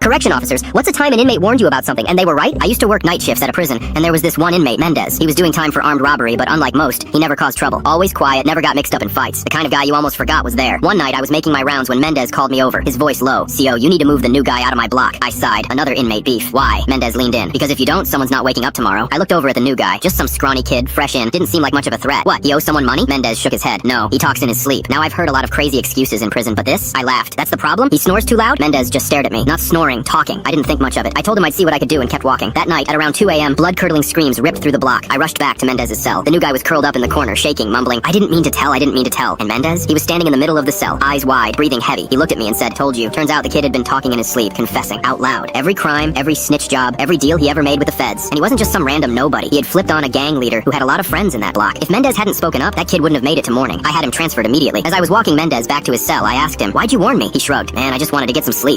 correction officers, what's a time an inmate warned you about something and they were right? I used to work night shifts at a prison, and there was this one inmate, Mendez. He was doing time for armed robbery, but unlike most, he never caused trouble. Always quiet, never got mixed up in fights. The kind of guy you almost forgot was there. One night, I was making my rounds when Mendez called me over, his voice low. CO, you need to move the new guy out of my block. I sighed. Another inmate beef. Why? Mendez leaned in. Because if you don't, someone's not waking up tomorrow. I looked over at the new guy. Just some scrawny kid, fresh in. Didn't seem like much of a threat. What, he owes someone money? Mendez shook his head. No, he talks in his sleep. Now I've heard a lot of crazy excuses in prison, but this? I laughed. That's the problem? He snores too loud? Mendez just stared at me. Not snoring, talking. I didn't think much of it. I told him I'd see what I could do and kept walking. That night, at around 2 a.m., blood-curdling screams ripped through the block. I rushed back to Mendez's cell. The new guy was curled up in the corner, shaking, mumbling, I didn't mean to tell. And Mendez? He was standing in the middle of the cell, eyes wide, breathing heavy. He looked at me and said, told you. Turns out the kid had been talking in his sleep, confessing, out loud. Every crime, every snitch job, every deal he ever made with the feds. And he wasn't just some random nobody. He had flipped on a gang leader who had a lot of friends in that block. If Mendez hadn't spoken up, that kid wouldn't have made it to morning. I had him transferred immediately. As I was walking Mendez back to his cell, I asked him, why'd you warn me? He shrugged. Man, I just wanted to get some sleep.